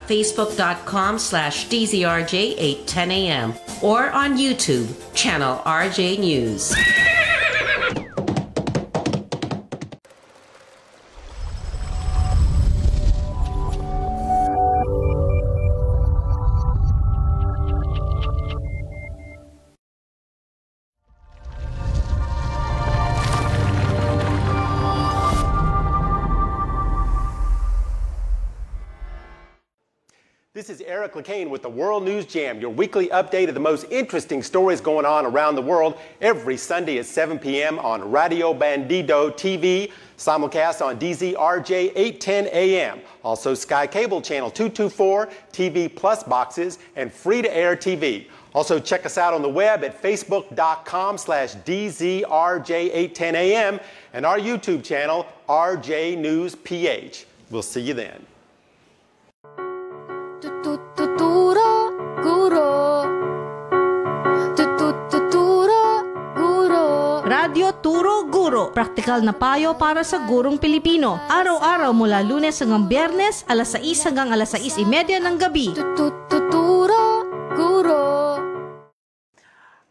Facebook.com/DZRJ810AM or on YouTube, channel RJ News. This is Eric LeCain with the World News Jam, your weekly update of the most interesting stories going on around the world every Sunday at 7 p.m. on Radio Bandido TV, simulcast on DZRJ 810 AM, also Sky Cable Channel 224, TV Plus boxes, and free-to-air TV. Also check us out on the web at facebook.com/DZRJ810 AM and our YouTube channel, RJ News PH. We'll see you then. Tuturo Guro. Tuturo Guro. Radio Turo Guro. Praktikal na payo para sa gurong Pilipino. Araw-araw mula Lunes hanggang Biyernes, alas 6 hanggang alas 6:30 ng gabi. Tuturo Guro.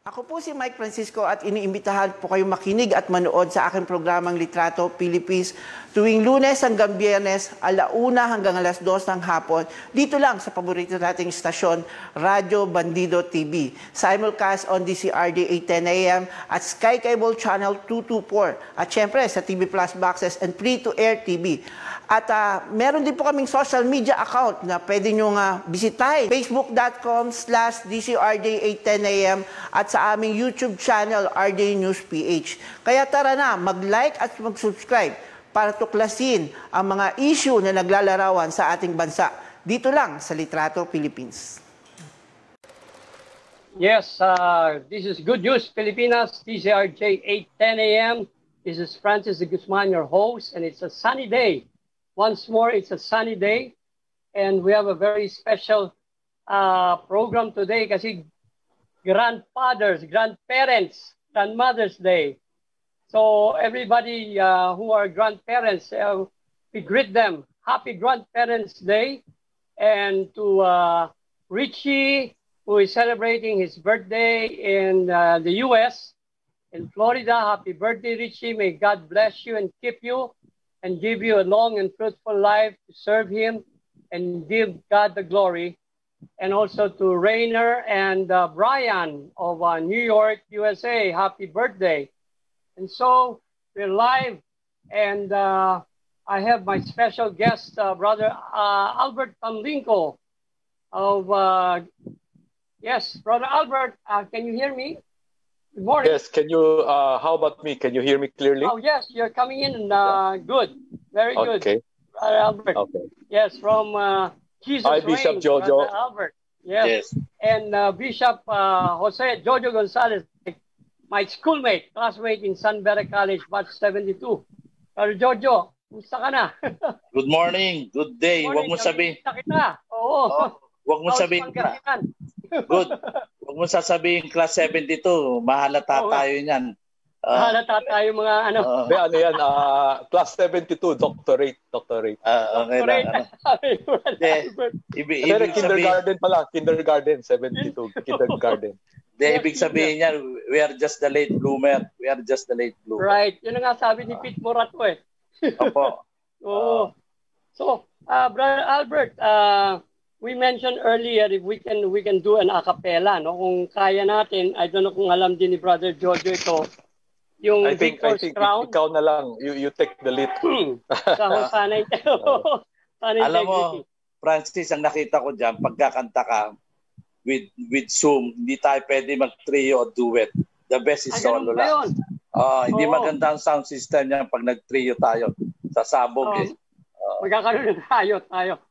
Ako po si Mike Francisco at iniimbitahan po kayong makinig at manood sa aking programang Litrato Philippines tuwing Lunes hanggang Biyernes, 1:00 hanggang 2:00 ng hapon, dito lang sa paborito nating istasyon, Radio Bandido TV. Simulcast on DZRJ 810 AM at Sky Cable Channel 224. At syempre sa TV Plus boxes and free-to-air TV. At meron din po kaming social media account na pwede nyo bisitahin. Facebook.com/DZRJ810AM at sa aming YouTube channel, RJ News PH. Kaya tara na, mag-like at mag-subscribe para tuklasin ang mga issue na naglalarawan sa ating bansa. Dito lang sa Litrato Philippines. Yes, this is Good News Pilipinas, DZRJ 810 AM. This is Francis de Guzman, your host, and it's a sunny day. Once more, it's a sunny day, and we have a very special program today kasi grandfathers, grandparents, grandmothers day. So everybody who are grandparents, we greet them. Happy Grandparents Day. And to Richie, who is celebrating his birthday in the U.S., in Florida, happy birthday, Richie. May God bless you and keep you and give you a long and fruitful life to serve Him and give God the glory. And also to Rainer and Brian of New York, USA, happy birthday. And so we're live, and I have my special guest, Brother Albert Tamlinco of, yes, Brother Albert, can you hear me? Good morning. Yes, can you, how about me? Can you hear me clearly? Oh, yes, you're coming in good. Very good. Okay. Brother Albert. Okay. Yes, from Jesus Hi, Bishop Reigns, Jojo. Brother Albert. Yes. Yes. And Bishop Jose Jojo Gonzalez, my schoolmate, classmate in San Beda College, batch 72. Brother Jojo, kumusta ka na? Good morning, good day. Huwag mo sabihin. Kita. Oo. Huwag mo sabihin. Good. Huwag mo sasabihin class 72. Mahalata tayo niyan. Mahalata tayo mga ano. Ano yan? Class 72, doctorate. Okay lang. Kindergarten pala. Kindergarten, 72. Kindergarten. Ibig sabihin niya, we are just the late bloomer. We are just the late bloomer. Right. Yun nga sabi ni Pete Morato eh. Opo. Oo. So, Brother Albert, we mentioned earlier if we can do an a cappella, no? Kung kaya natin, I don't know kung alam din ni Brother Jojo ito, yung I think Crown. Ikaw na lang, you take the lead. Sanay tayo. Alam mo, Francis, ang nakita ko dyan, pagkakanta ka with Zoom, hindi tayo pwede mag-trio o duet. The best is solo lang. Hindi maganda ang sound system niya pag nag-trio tayo. Sasabog Magkakaroon tayo.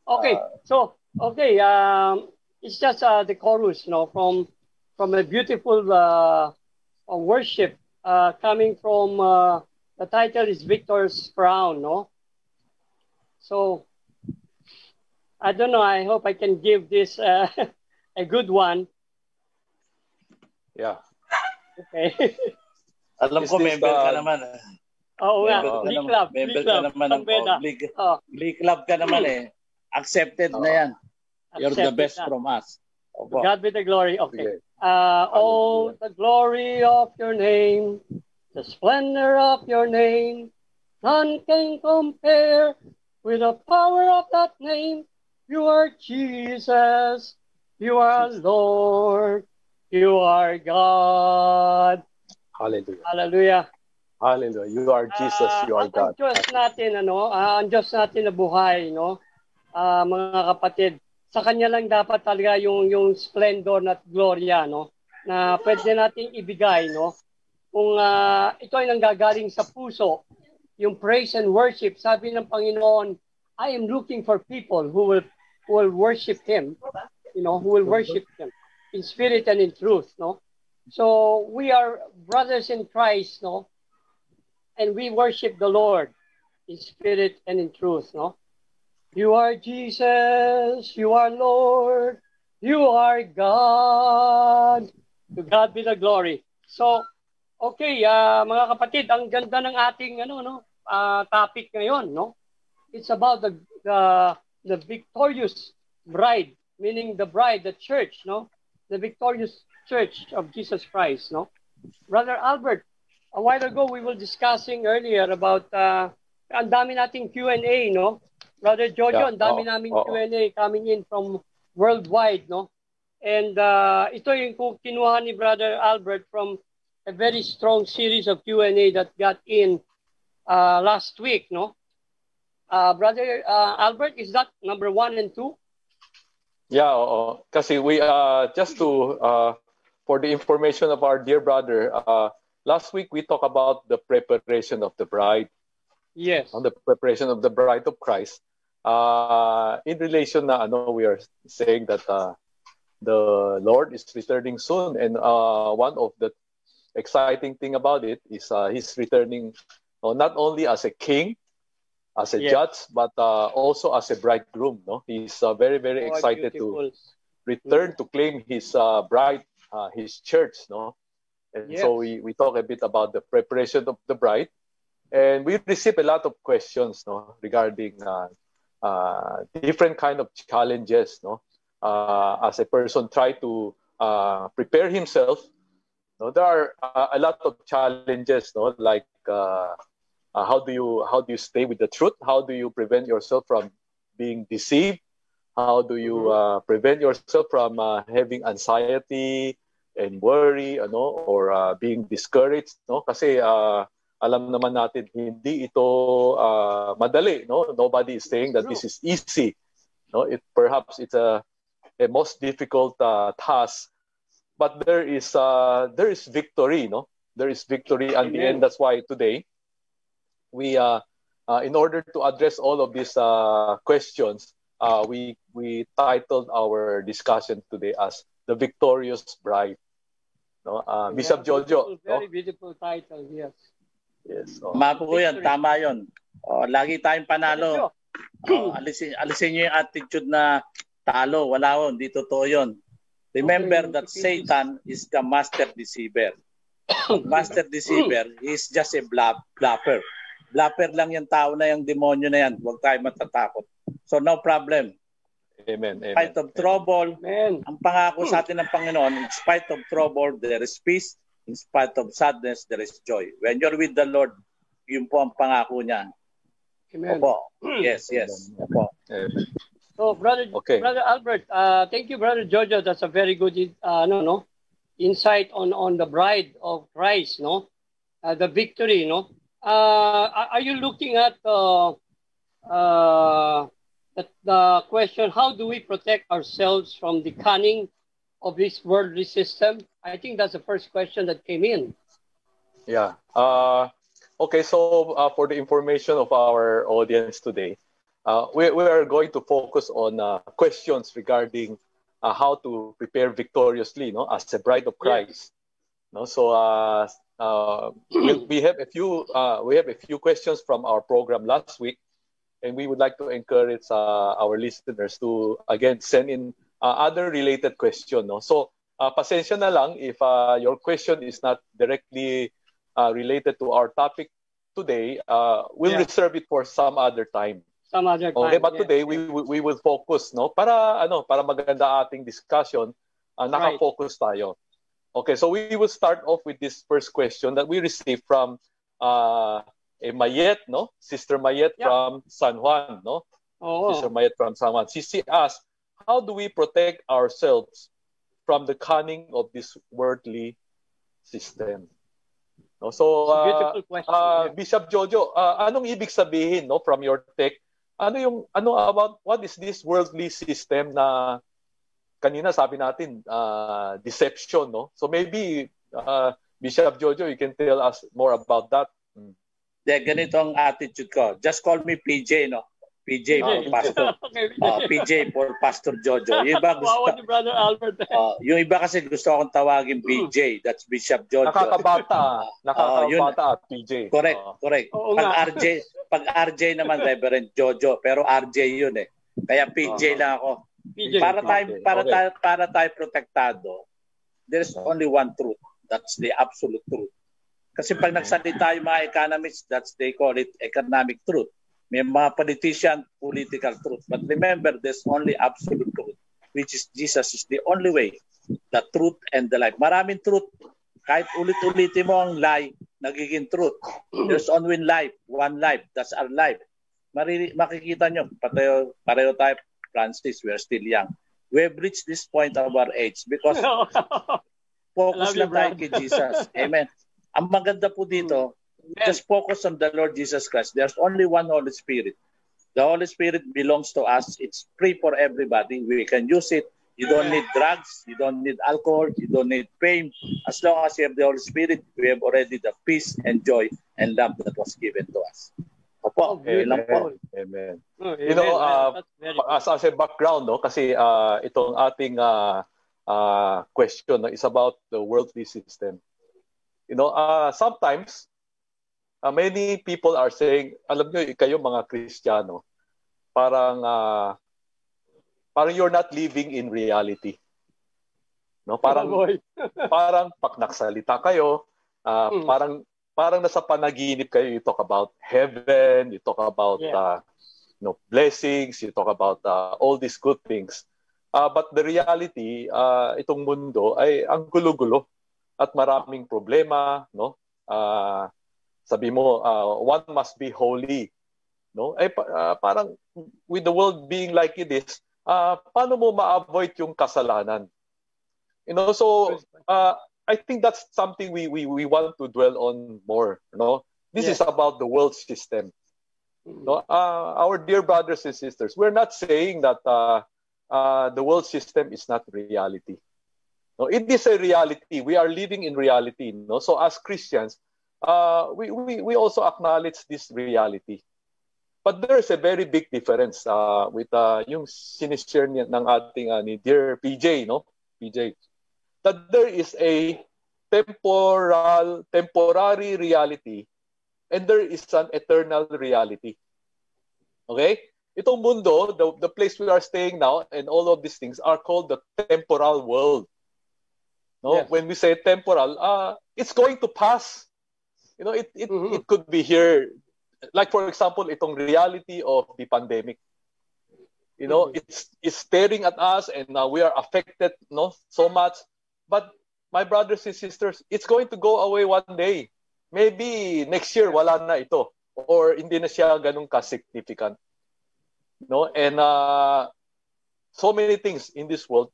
Okay, so, okay, it's just the chorus, no, from a beautiful worship coming from the title is Victor's Crown, no? So I don't know. I hope I can give this a good one. Yeah. Okay. Alam ko member ka naman. Oo nga, Glee Club. Member ka naman ng Glee Club ka naman eh. Accepted na yan. You're the accepted best that. from us. To Opo. God be the glory. Okay. Sige. Oh, the glory of your name, the splendor of your name, none can compare with the power of that name. You are Jesus. You are Lord. You are God. Hallelujah. Hallelujah. Hallelujah. You are Jesus. You are Ang God. Diyos natin, ang Diyos natin na buhay, mga kapatid, sa Kanya lang dapat talaga yung splendor at gloria, na pwede nating ibigay, kung ito ay nanggagaling sa puso, yung praise and worship. Sabi ng Panginoon, I am looking for people who will worship Him, who will worship Him in spirit and in truth, So we are brothers in Christ, and we worship the Lord in spirit and in truth, You are Jesus, you are Lord, you are God. To God be the glory. So, okay, mga kapatid, ang ganda ng ating topic ngayon, It's about the victorious bride, meaning the bride, the church, The victorious church of Jesus Christ, Brother Albert, a while ago, we were discussing earlier about ang dami nating Q&A, Brother Jojo, ang dami naming Q&A coming in from worldwide, And ito yung kinuha ni Brother Albert from a very strong series of Q&A that got in last week, Brother Albert, is that number 1 and 2? Yeah, kasi we just to for the information of our dear brother, last week we talked about the preparation of the bride. Yes. On the preparation of the bride of Christ. In relation na we are saying that the Lord is returning soon, and one of the exciting thing about it is He's returning not only as a king, as a judge, but also as a bridegroom. He's very, very excited to return to claim His bride, His church. And so we talk a bit about the preparation of the bride, and we receive a lot of questions regarding different kind of challenges. As a person try to prepare himself, there are a lot of challenges. Like how do you stay with the truth? How do you prevent yourself from being deceived? How do you prevent yourself from having anxiety and worry, or being discouraged, Kasi alam naman natin hindi ito madali, Nobody is saying that this is easy, Perhaps it's a most difficult task, but there is victory, There is victory at the end. That's why today we in order to address all of these questions, we titled our discussion today as The Victorious Bride. Bishop Jojo. Very beautiful title, yes. Yes. Tama po yan, tama yun. Lagi tayong panalo. Alisin niyo yung attitude na talo. Wala ho, hindi totoo yun. Remember that Satan is the master deceiver. Master deceiver is just a bluffer. Bluffer lang yung tao na yung demonyo na yan. Huwag tayo matatakot. So no problem. Amen. In spite of trouble, Amen. Ang pangako sa atin ng Panginoon, in spite of trouble, there is peace. In spite of sadness, there is joy. When you're with the Lord, yun po ang pangako niya. Amen. Opo. Yes. Opo. Amen. So, Brother Albert, thank you, Brother Jojo. That's a very good insight on the bride of Christ, the victory, Are you looking at the question, how do we protect ourselves from the cunning of this worldly system? I think that's the first question that came in. Yeah. Okay, so for the information of our audience today, we are going to focus on questions regarding how to prepare victoriously, as a bride of Christ. So we have a few questions from our program last week, and we would like to encourage our listeners to again send in other related questions. So pasensya na lang if your question is not directly related to our topic today. We'll reserve it for some other time. Some other time. Okay, but yeah. today we will focus, no? Para maganda ating discussion, naka-focus tayo. Okay, so we will start off with this first question that we received from Mayet, no? Sister Mayet from San Juan, no? Oh. Sister Mayet from San Juan. She asked, how do we protect ourselves from the cunning of this worldly system? No? So, beautiful question. Bishop Jojo, anong ibig sabihin, no, from your take? Ano about what is this worldly system na kanina sabi natin deception, no? So maybe Bishop Jojo, you can tell us more about that. Ganito ang attitude ko. Just call me PJ, no? PJ for Pastor. PJ for Pastor Jojo. Yung iba gusto, ni Brother Albert. yung iba kasi gusto akong tawagin PJ. That's Bishop Jojo. Nakakabata, PJ. Correct. Pag RJ naman, Reverend Jojo. Pero RJ yun eh. Kaya PJ lang ako. PJ. Para tayo protektado, there's only one truth. That's the absolute truth. Kasi pag nagsalita yung mga economists, they call it economic truth. May mga politician, political truth. But remember, there's only absolute truth, which is Jesus is the only way, the truth and the life. Maraming truth. Kahit ulit-ulitin mo ang lie, nagiging truth. There's only life, one life. That's our life. Makikita nyo, pareho tayo, Francis, we are still young. We have reached this point of our age because focus lang tayo kay Jesus. Amen. Ang maganda po dito, just focus on the Lord Jesus Christ. There's only one Holy Spirit. The Holy Spirit belongs to us. It's free for everybody. We can use it. You don't need drugs. You don't need alcohol. You don't need fame. As long as you have the Holy Spirit, we have already the peace and joy and love that was given to us. Opo, lang po. Amen. You know, as a background, no, kasi itong ating question is about the worldly system. You know, sometimes many people are saying, alam nyo, kayo mga Kristiyano, parang you're not living in reality. No, parang pag nagsalita kayo, parang nasa panaginip kayo. You talk about heaven, you talk about blessings, you talk about all these good things. But the reality, itong mundo ay ang gulo-gulo at maraming problema, no? Sabi mo, one must be holy, no? Parang with the world being like it is, paano mo ma-avoid yung kasalanan? You know, so I think that's something we want to dwell on more. No, this is about the world system. No, our dear brothers and sisters, we're not saying that the world system is not reality. No, it is a reality. We are living in reality. No, so as Christians, we also acknowledge this reality. But there is a very big difference with yung sinishare ng ating ni dear PJ, no, PJ. That there is a temporary reality and there is an eternal reality. Okay? Itong mundo, the place we are staying now and all of these things are called the temporal world. No, when we say temporal, it's going to pass. You know, it could be here. Like for example, itong reality of the pandemic. You know, it's staring at us and we are affected, no, so much. But my brothers and sisters, it's going to go away one day. Maybe next year wala na ito or hindi na siya ganun ka-significant. No? And so many things in this world.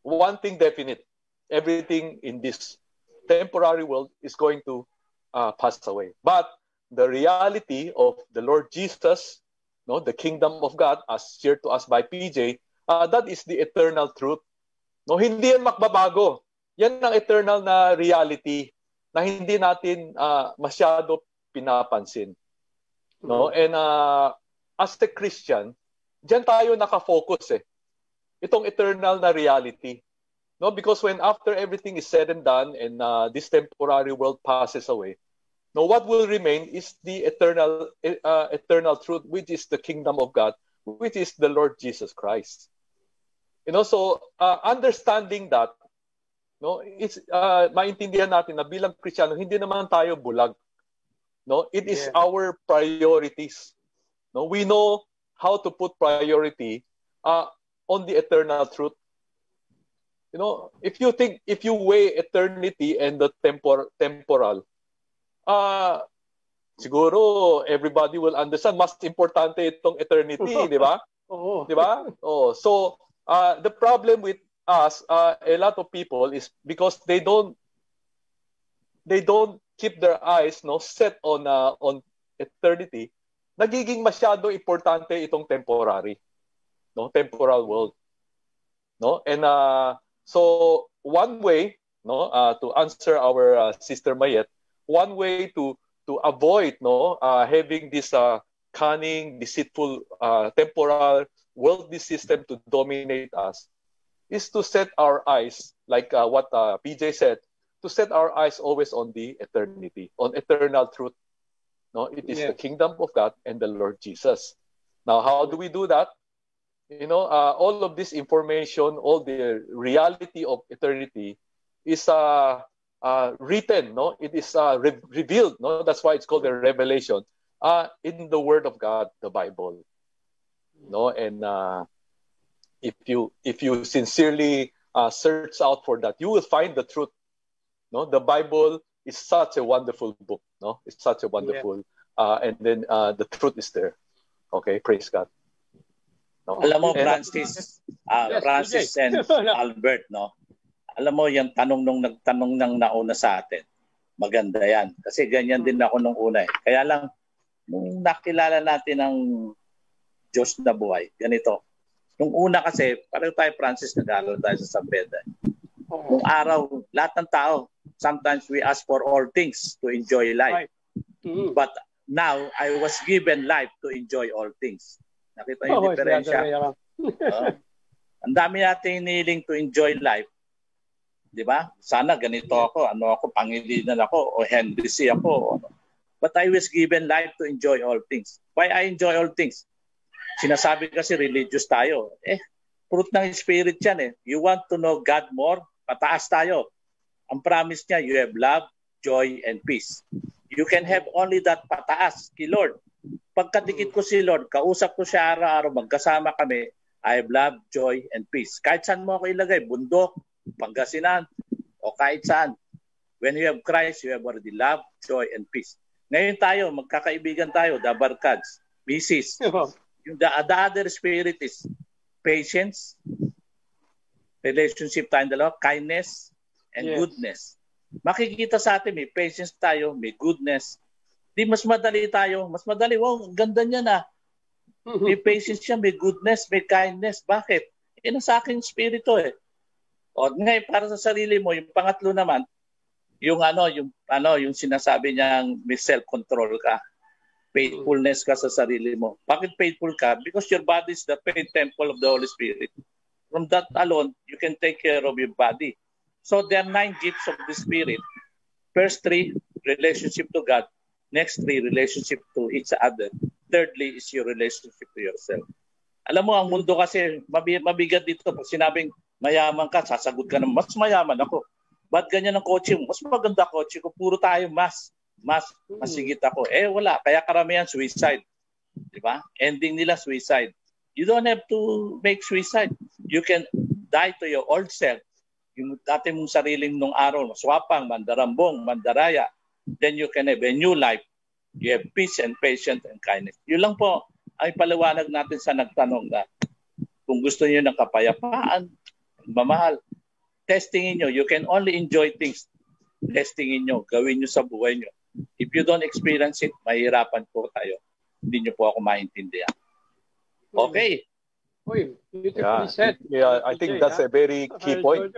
One thing definite, everything in this temporary world is going to pass away. But the reality of the Lord Jesus, no, the kingdom of God as shared to us by PJ, that is the eternal truth. No, hindi yan makbabago. Yan ang eternal na reality na hindi natin masyado pinapansin. No? And as a Christian, diyan tayo nakafocus eh. Itong eternal na reality. No, because when after everything is said and done and this temporary world passes away, no, what will remain is the eternal truth, which is the kingdom of God, which is the Lord Jesus Christ. You know, so understanding that, no, it's maintindihan natin na bilang Kristiyano hindi naman tayo bulag. No, it is our priorities. No, we know how to put priority on the eternal truth. You know, if you weigh eternity and the temporal, siguro everybody will understand mas importante itong eternity, di ba? Oo. Di ba? Oh, so the problem with us, a lot of people, is because they don't keep their eyes set on eternity. Nagiging masyado importante itong temporary, temporal world, and so one way, to answer our sister Mayet, one way to avoid having this cunning, deceitful, temporal worldly system to dominate us is to set our eyes, like what PJ said, to set our eyes always on the eternity, on eternal truth. No, it is the kingdom of God and the Lord Jesus. Now, how do we do that? All of this information, all the reality of eternity is written. No, it is revealed. No, that's why it's called a revelation in the Word of God, the Bible. No, and if you sincerely search out for that, you will find the truth. No, the Bible is such a wonderful book. No, it's such a wonderful, and then the truth is there. Okay, praise God. No. Alam mo, Francis and Albert, alam mo, yung nagtanong ng nauna sa atin, maganda yan. Kasi ganyan din ako nung una. Kaya lang, nung nakilala natin ang Diyos na buhay, ganito. Nung una kasi, pareho tayo, Francis, nag-aaral tayo sa San Pedro. Nung araw, lahat ng tao, sometimes we ask for all things to enjoy life. But now, I was given life to enjoy all things. Nakita yung diferensya. Ang dami natin hinihiling to enjoy life. Di ba? Sana ganito ako, Pangilinan ako, o Henry C. ako. But I was given life to enjoy all things. Why I enjoy all things? Sinasabi kasi religious tayo. Fruit ng Spirit yan. You want to know God more? Pataas tayo. Ang promise niya, you have love, joy, and peace. You can have only that pataas kay Lord. Pagkadikit ko si Lord, kausap ko siya araw-araw, magkasama kami, I have love, joy, and peace. Kahit saan mo ako ilagay, bundok, Pangasinan, o kahit saan. When you have Christ, you have already love, joy, and peace. Ngayon tayo, magkakaibigan tayo, the barkads, misis. The other spirit is patience, relationship tayong dalawa, kindness, and goodness. Makikita sa atin, may patience tayo, may goodness. Di mas madali tayo, mas madali. Wow, ganda niya na. May patience siya, may goodness, may kindness. Bakit? Sa aking spirito O ngayon, para sa sarili mo, yung pangatlo naman, yung sinasabi niyang may self-control ka. Faithfulness ka sa sarili mo. Bakit faithful ka? Because your body is the paid temple of the Holy Spirit. From that alone, you can take care of your body. So there are 9 gifts of the Spirit. First 3, relationship to God. Next 3, relationship to each other. Thirdly is your relationship to yourself. Alam mo, ang mundo kasi mabigat dito. Pag sinabing mayaman ka, sasagot ka naman, mas mayaman ako. Ba't ganyan ang kotse mo? Mas maganda kotse ko. Puro tayo masigit ako. Wala. Kaya karamihan suicide. Diba? Ending nila suicide. You don't have to make suicide. You can die to your old self. Yung dati mong sariling nung araw, maswapang, mandarambong, mandaraya, then you can have a new life. You have peace and patience and kindness. Yun lang po ay paliwanag natin sa nagtanong na kung gusto niyo ng kapayapaan, mamahal, testingin nyo. You can only enjoy things. Testingin nyo. Gawin nyo sa buhay nyo. If you don't experience it, mahirapan po tayo. Hindi nyo po ako maintindihan. Okay. Beautifully said. Yeah, I think that's a very key point.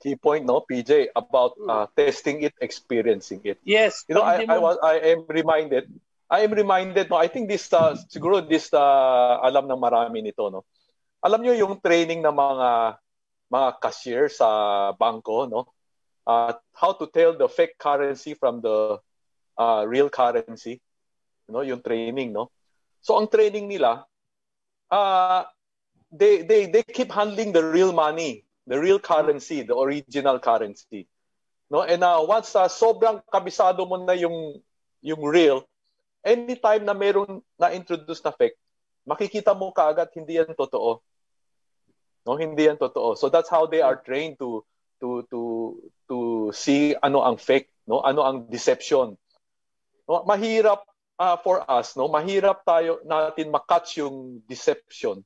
Key point, PJ, about testing it, experiencing it. Yes. I am reminded. I think this siguro this alam ng marami nito, Alam niyo yung training ng mga cashier sa bangko, how to tell the fake currency from the real currency, yung training, So ang training nila, they keep handling the real money, the real currency, the original currency. And once sobrang kabisado mo na yung real, anytime na mayroong na-introduce na fake, makikita mo kaagad hindi yan totoo. No, hindi yan totoo. So that's how they are trained to see ano ang fake, no? Ano ang deception. No, mahirap for us, no? Mahirap natin makatch yung deception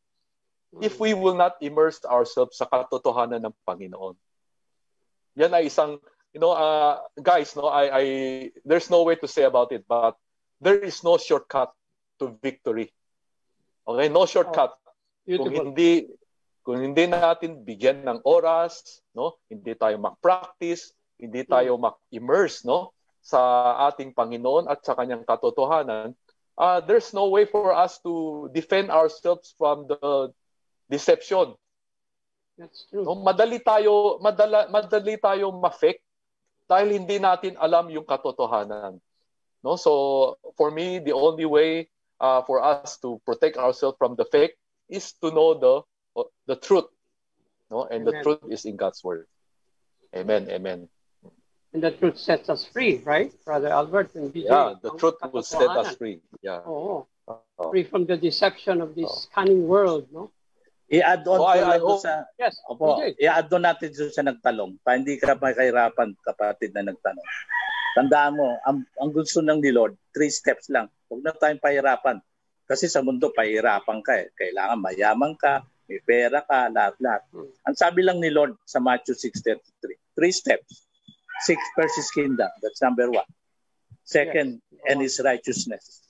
if we will not immerse ourselves sa katotohanan ng Panginoon. Yan ay isang, guys, no, there's no way to say about it, but there is no shortcut to victory. Okay, no shortcut. Kung hindi natin bigyan ng oras, no, hindi tayo mag-practice, hindi tayo mag-immerse, no, sa ating Panginoon at sa kanyang katotohanan, there's no way for us to defend ourselves from the deception. That's true. No, madali tayo ma-fake dahil hindi natin alam yung katotohanan. No, so for me, the only way for us to protect ourselves from the fake is to know the truth. No, and Amen. the truth is in God's word. Amen. Amen. And the truth sets us free, right, Brother Albert and BJ? Yeah, the truth will set us free. Yeah. Oo. Free from the deception of this cunning world, no? I-add on I hope. sa... Yes, Opo, BJ. i-add on natin doon sa nagtanong para hindi ka mahirapan, kapatid na nagtanong. Tandaan mo, ang gusto ng ni Lord, 3 steps lang. Huwag na tayong pahirapan. Kasi sa mundo, pahirapan ka eh. Kailangan mayaman ka, may pera ka, lahat-lahat. Ang sabi lang ni Lord sa Matthew 6:33, 3 steps. 6 first his kingdom, that's number 1. Second, and his righteousness.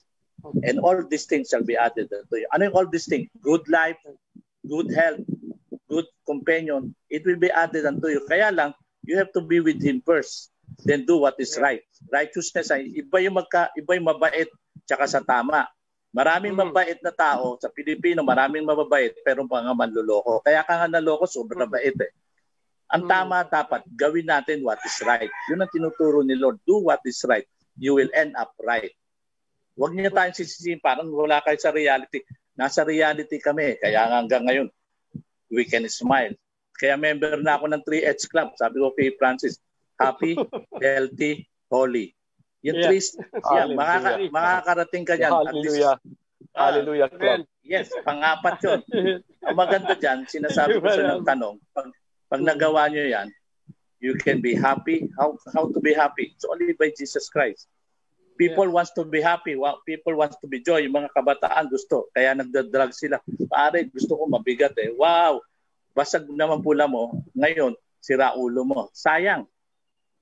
And all these things shall be added to you. Ano yung all these things? Good life, good health, good companion, it will be added unto you. Kaya lang, you have to be with Him first. Then do what is right. Righteousness ay iba yung mabait tsaka sa tama. Maraming mabait na tao sa Pilipino, maraming mababait pero mga manloloko. Kaya ka nga naloko, sobrang bait eh. Ang tama dapat, gawin natin what is right. Yun ang tinuturo ni Lord. Do what is right. You will end up right. Huwag niyo tayong sisisihin, parang wala kayo sa reality. Nasa reality kami, kaya hanggang ngayon, we can smile. Kaya member na ako ng 3H Club. Sabi ko kay Francis, happy, healthy, holy. Yung 3, makakarating ka dyan. Hallelujah. Hallelujah Club. Yes, pang-apat yun. Ang maganda dyan, sinasabi ko sa tanong, pag nagawa nyo yan, you can be happy. How to be happy? It's only by Jesus Christ. People wants to be happy. People wants to be joy. Yung mga kabataan gusto. Kaya nagda-drug sila. Pare, gusto ko mabigat eh. Wow! Basag naman pula mo. Ngayon, sira ulo mo. Sayang.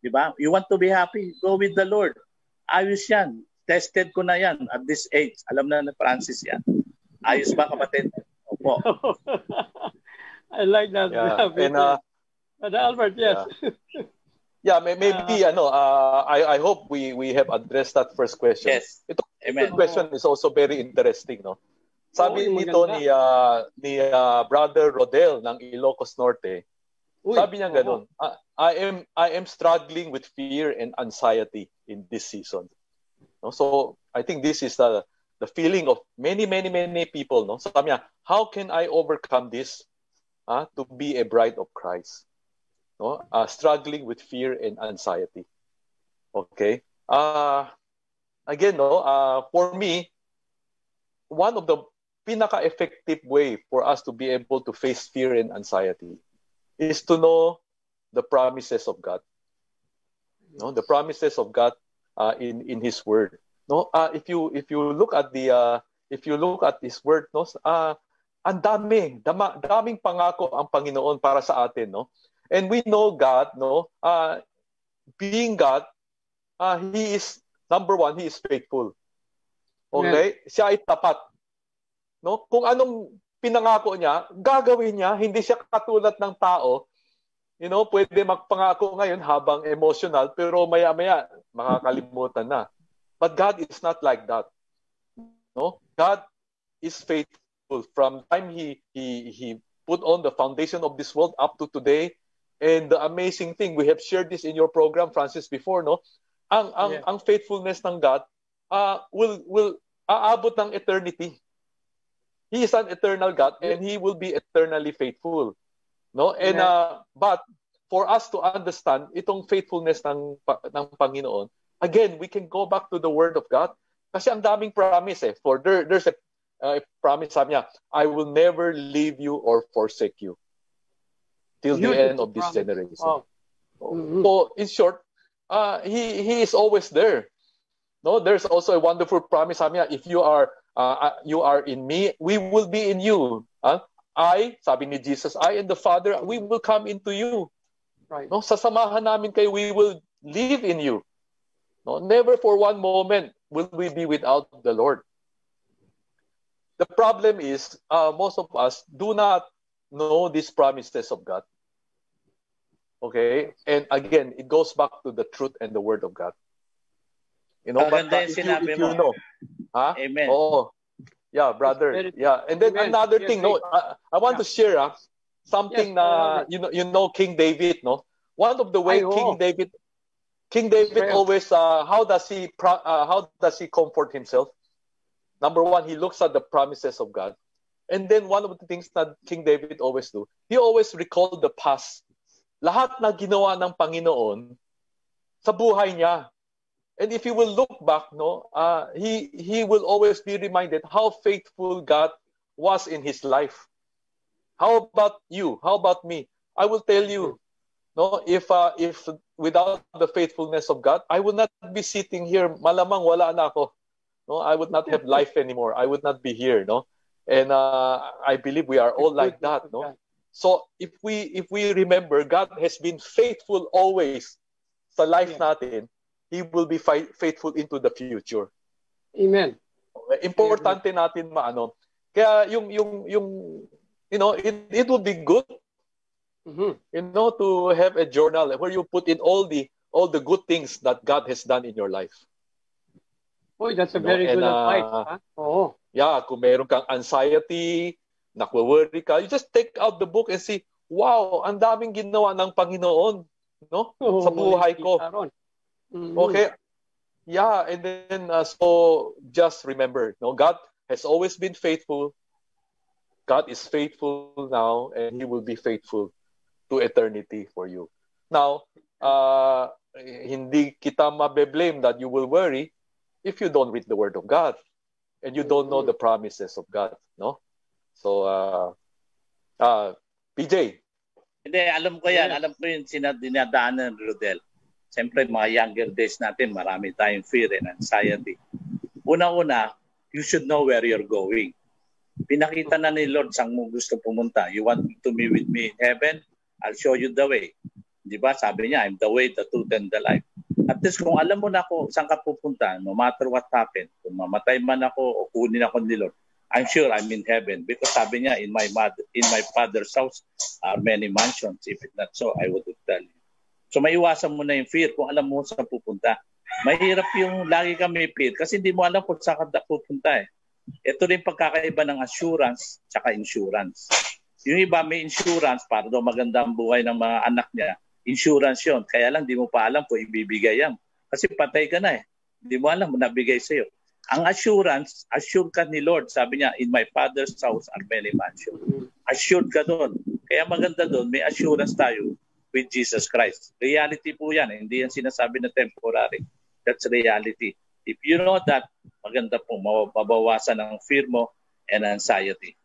Diba? You want to be happy? Go with the Lord. Ayos yan. Tested ko na yan at this age. Alam na Francis yan. Ayos ba, kapatid? Opo. I like that. Yeah. And Albert, yes. Yeah, maybe I hope we have addressed that first question. Yes. Itong question is also very interesting, no? Sabi nito ni Brother Rodel ng Ilocos Norte. Sabi niya ganun, I am struggling with fear and anxiety in this season. No? So, I think this is the feeling of many people, no? Sabi niya, how can I overcome this to be a bride of Christ? No, struggling with fear and anxiety. Okay. Again, no, for me, one of the pinaka-effective way for us to be able to face fear and anxiety is to know the promises of God. No, the promises of God in His Word. No, if you look at His Word, no, ang daming pangako ang Panginoon para sa atin, no. And we know God, no, being God, He is, number 1, He is faithful. Okay? Yeah. Siya ay tapat. No? Kung anong pinangako niya, gagawin niya, hindi siya katulad ng tao. You know, pwede magpangako ngayon habang emotional, pero maya-maya, makakalimutan na. But God is not like that. No? God is faithful from the time He put on the foundation of this world up to today. And the amazing thing, we have shared this in your program, Francis, before, no? Ang faithfulness ng God will aabot ng eternity. He is an eternal God and He will be eternally faithful. No? And but for us to understand itong faithfulness ng Panginoon, again, we can go back to the Word of God kasi ang daming promise eh. For there's promise, sabi niya, I will never leave you or forsake you till the end of this generation. Oh. So, in short, he is always there. No, there's also a wonderful promise, sabi niya, if you are in me, we will be in you. I, sabi ni Jesus, I and the Father, we will come into you. Right. No, sasamahan namin kayo, we will live in you. No, never for one moment will we be without the Lord. The problem is, most of us do not know these promises of God. Okay? And again, it goes back to the truth and the Word of God. You know, but if you know. Amen. Oh, yeah, brother. Yeah. And then another thing, no, I want to share something you know King David, no? One of the way King David always how does he comfort himself? Number one, he looks at the promises of God. And then one of the things that King David always do, he always recalled the past. Lahat na ginawa ng Panginoon sa buhay niya. And if you will look back, no, he will always be reminded how faithful God was in his life. How about you? How about me? I will tell you, no, if without the faithfulness of God, I would not be sitting here. Malamang wala na ako. No, I would not have life anymore. I would not be here, no. And I believe we are all like that, no. So if we remember, God has been faithful always sa life natin. He will be faithful into the future. Amen. Importante natin maano. Kaya yung you know, it would be good, you know, to have a journal where you put in all the good things that God has done in your life. Oh, that's a very good advice. Oh. Yeah, kung meron kang anxiety, nakwo-worry ka, you just take out the book and see, wow, ang daming ginawa ng Panginoon, no? Sa buhay ko. Okay. Yeah, and then so just remember, no, God has always been faithful. God is faithful now, and He will be faithful to eternity for you. Now, hindi kita mabe-blame that you will worry if you don't read the Word of God and you don't know the promises of God, no? So, PJ. Hindi, alam ko yan. Alam ko yung dinadaanan, Rodel. Siyempre, mga younger days natin, marami tayong fear and anxiety. Una-una, you should know where you're going. Pinakita na ni Lord saan mo gusto pumunta. You want to be with me in heaven? I'll show you the way. Di ba? Sabi niya, I'm the way, the truth, and the life. At least kung alam mo na ako saan ka pupunta, no matter what happen, kung mamatay man ako o kunin ako ni Lord, I'm sure I'm in heaven. Because sabi niya, in my Father's house are many mansions. If it's not so, I would tell you. So maiwasan mo na yung fear kung alam mo saan pupunta. Mahirap yung lagi ka may fear kasi hindi mo alam kung saan ka pupunta eh. Ito rin pagkakaiba ng assurance tsaka insurance. Yung iba may insurance para daw maganda ang buhay ng mga anak niya. Insurance yun. Kaya lang di mo pa alam kung ibibigay yan. Kasi patay ka na eh. Di mo alam kung nabigay sa'yo. Ang assurance, assured ka ni Lord. Sabi niya, in my Father's house are many mansions. Assured ka doon. Kaya maganda doon, may assurance tayo with Jesus Christ. Reality po yan. Hindi yan sinasabi na temporary. That's reality. If you know that, maganda po, mababawasan ang fear mo and anxiety.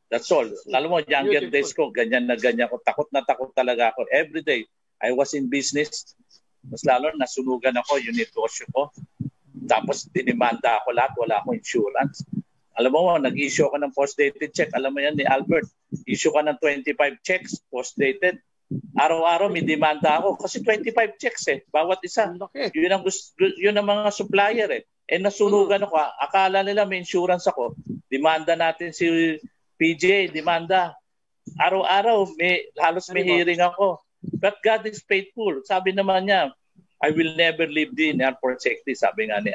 That's all. Alam mo, younger days ko, ganyan na ganyan ko. Takot na takot talaga ako. Every day, I was in business. Mas lalo, nasunugan ako yung negosyo ko. Tapos, dinimanda ako lahat. Wala akong insurance. Alam mo, nag-issue ako ng post-dated check. Alam mo yan ni Albert. Issue ka ng 25 checks, post-dated. Araw-araw may demanda ako kasi 25 checks eh, bawat isa. Yun ang mga supplier eh. Nasunugan ako. Akala nila may insurance ako. Demanda natin si PJ, demanda. Araw-araw halos may hearing ako. But God is faithful. Sabi naman niya, I will never leave thee nor forsake thee, sabi nga ni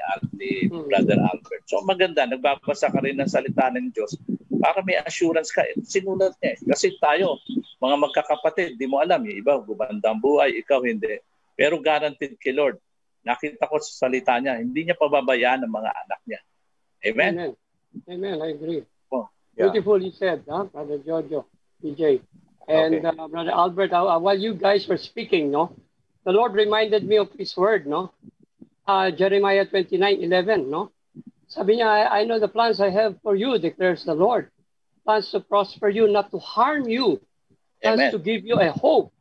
Brother Albert. So maganda, nagbabasa ka rin ng salita ng Diyos para may assurance ka. Sinulat niya. Kasi tayo, mga magkakapatid, di mo alam. Yung iba, gumandang buhay, ikaw hindi. Pero guaranteed kay Lord. Nakita ko sa salita niya, hindi niya pababayaan ang mga anak niya. Amen? Amen. Amen, I agree. Oh, yeah. Beautifully said, Brother Jojo, PJ. And Brother Albert, while you guys were speaking, no, the Lord reminded me of His word, no? Jeremiah 29:11, no? Sabi niya, I know the plans I have for you, declares the Lord. Plans to prosper you, not to harm you. Plans Amen. to give you a hope,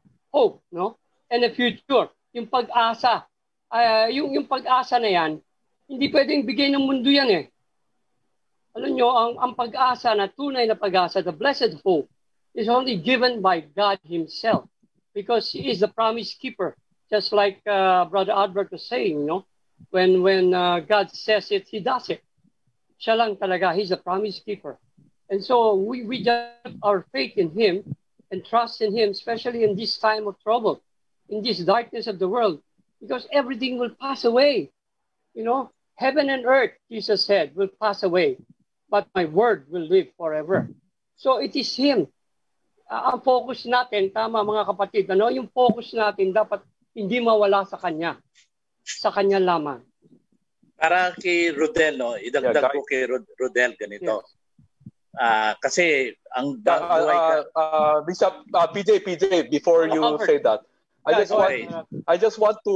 no? And a future. Yung pag-asa. Yung pag-asa na yan, hindi pwedeng bigay ng mundo yan eh. Alam nyo, ang pag-asa na tunay na pag-asa, the blessed hope, is only given by God Himself because He is the promise keeper. Just like Brother Albert was saying, no? When God says it, He does it. Siya lang talaga, He's a promise keeper. And so we just put our faith in Him and trust in Him, especially in this time of trouble, in this darkness of the world, because everything will pass away. You know, heaven and earth, Jesus said, will pass away, but my word will live forever. So it is Him. Ang focus natin, tama mga kapatid, ano? Yung focus natin dapat hindi mawala sa Kanya. Sa Kanya lamang. Para kay Rodel, no? Idagdag ko kay Rodel ganito. Yes. Kasi ang Bishop PJ, before you say that, I just want to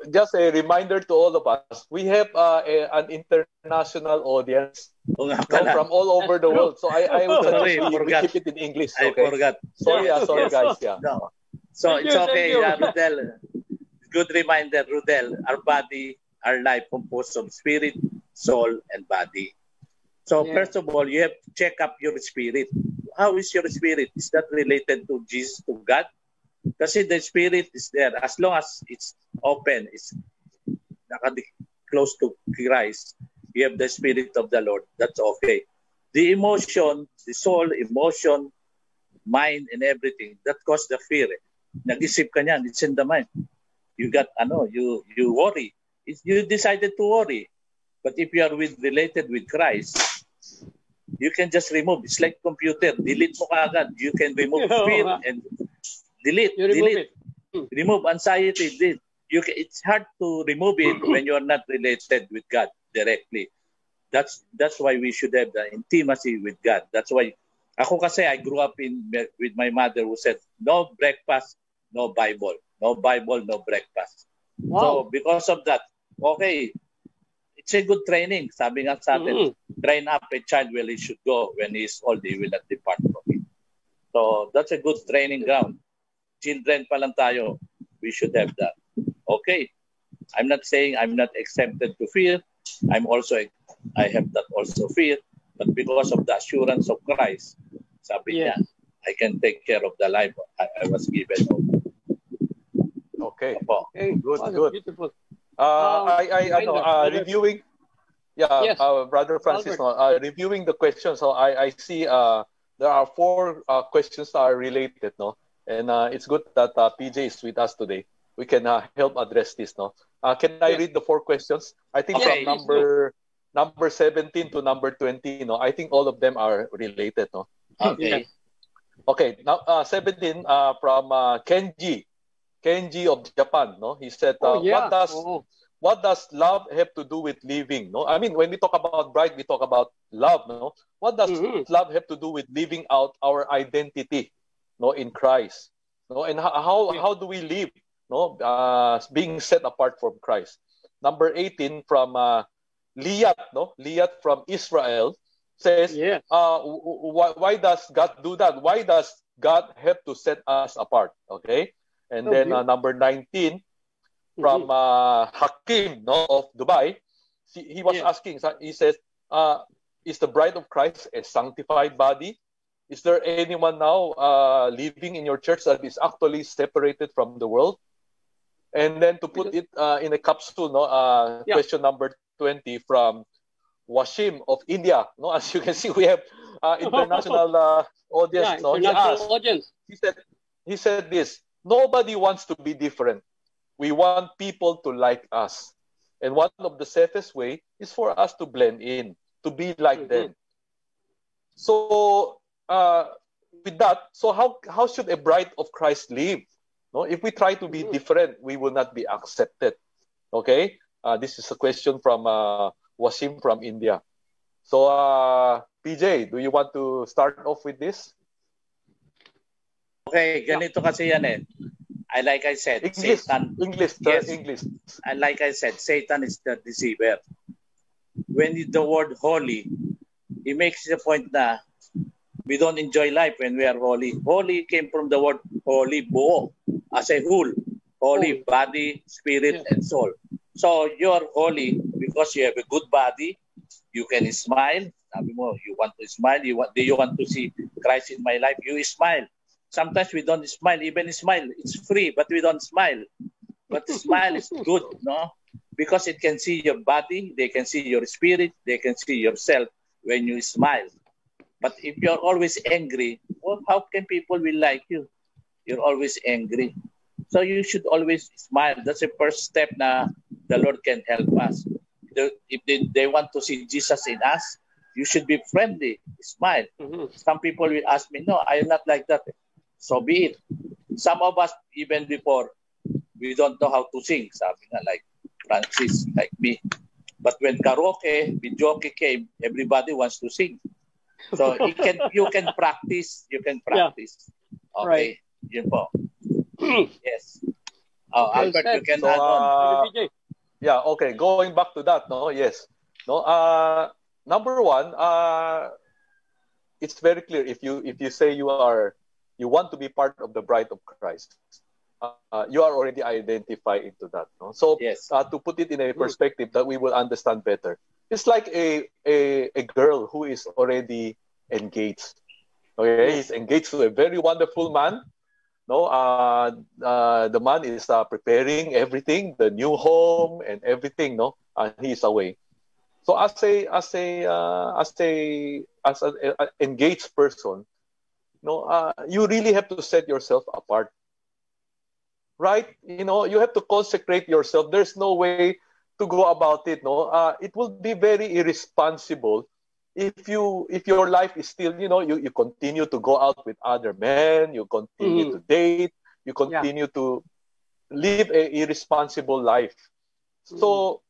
just a reminder to all of us. We have an international audience from all over the world. So I would suggest we keep it in English. Okay? I forgot. Sorry, guys. Yeah. No. So it's okay, Rodel. Good reminder, Rodel. Our body, our life composed of spirit, soul, and body. So first of all, you have to check up your spirit. How is your spirit? Is that related to Jesus, to God? Kasi the spirit is there. As long as it's open, it's close to Christ, you have the spirit of the Lord. That's okay. The emotion, the soul, emotion, mind, and everything, that causes the fear. Nag-isip ka niyan, it's in the mind. You got, you worry. You decided to worry. But if you are related with Christ, you can just remove. It's like computer. Delete mo kaagad. You can remove fear and delete. Remove anxiety. Delete. It's hard to remove it when you are not related with God directly. That's why we should have the intimacy with God. That's why ako kasi I grew up with my mother who said no breakfast, no Bible. No Bible, no breakfast. Wow. So because of that, okay, it's a good training. Sabi nga sa atin, train up a child where he should go. When he is old, he will not depart from it. So that's a good training ground. Children pa lang tayo, we should have that. Okay. I'm not saying I'm not exempted to fear. I have that also fear. But because of the assurance of Christ, sabi niya, I can take care of the life I was given. Okay. Good. Beautiful. Reviewing, Brother Francis, reviewing the questions. So I see there are 4 questions that are related, no, and it's good that PJ is with us today. We can help address this, no. Can I read the 4 questions? I think from number 17 to number 20, no. I think all of them are related, no. Okay. Okay. Now 17 from Kenji of Japan, no? He said, what does love have to do with living? No, I mean, when we talk about bride, we talk about love. No, what does love have to do with living out our identity, no, in Christ? No, and how do we live? No, being set apart from Christ. Number 18 from Liat, no, Liat from Israel says, why does God do that? Why does God have to set us apart? Okay. And then number 19 from Hakim, no, of Dubai, he was asking, he says, is the bride of Christ a sanctified body? Is there anyone now living in your church that is actually separated from the world? And then to put it in a capsule, no, question number 20 from Washim of India. No, as you can see, we have international audience. No, he said this. Nobody wants to be different. We want people to like us. And one of the safest way is for us to blend in, to be like them. So with that, so how should a bride of Christ live? No, if we try to be different, we will not be accepted. Okay? This is a question from Wasim from India. So PJ, do you want to start off with this? Okay, ganito kasi yan eh. Like I said, English. And like I said, Satan is the deceiver. when the word holy, he makes the point na we don't enjoy life when we are holy. Holy came from the word holy, buo, as a whole. Holy body, spirit, and soul. So you're holy because you have a good body. You can smile. Sabi mo, you want to smile. Do you want to see Christ in my life? You smile. Sometimes we don't smile. Even smile, it's free, but we don't smile. But smile is good, no? Because it can see your body, they can see your spirit, they can see yourself when you smile. But if you're always angry, well, how can people will like you? You're always angry. So you should always smile. That's the first step na the Lord can help us. If they want to see Jesus in us, you should be friendly, smile. Some people will ask me, no, I am not like that. So be it. Some of us, even before, we don't know how to sing. Sabi nga, like Francis, like me. But when karaoke, videoke came, everybody wants to sing. So you can practice. You can practice. Yeah. Okay. Right. Yun po. Yes. Albert, you can add on. Yeah, okay. Going back to that, no? Yes. No, number one, it's very clear if you say you want to be part of the bride of Christ, you are already identified into that. No? So yes. To put it in a perspective that we will understand better, it's like a girl who is already engaged. Okay, he's engaged to a very wonderful man. No, the man is preparing everything, the new home and everything. No, and he's away. So as an engaged person, no, you really have to set yourself apart, right? You know, you have to consecrate yourself. There's no way to go about it. No, it will be very irresponsible if your life is still, you know, you continue to go out with other men, you continue to date, you continue to live a irresponsible life. So